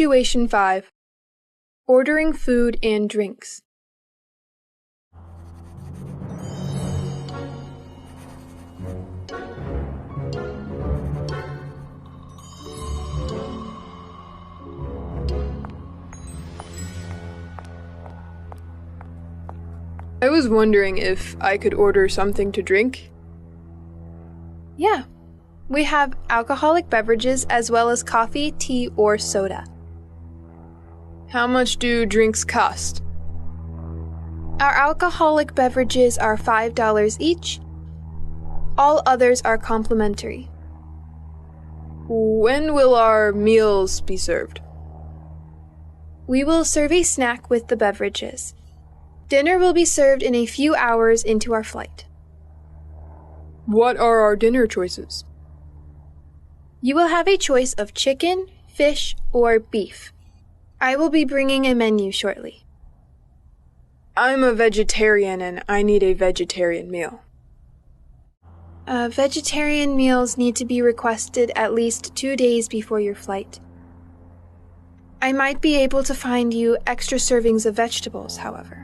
Situation 5. Ordering food and drinks. I was wondering if I could order something to drink. Yeah, we have alcoholic beverages as well as coffee, tea, or soda. How much do drinks cost? Our alcoholic beverages are $5 each. All others are complimentary. When will our meals be served? We will serve a snack with the beverages. Dinner will be served in a few hours into our flight. What are our dinner choices? You will have a choice of chicken, fish, or beef. I will be bringing a menu shortly. I'm a vegetarian and I need a vegetarian meal. Vegetarian meals need to be requested at least 2 days before your flight. I might be able to find you extra servings of vegetables, however.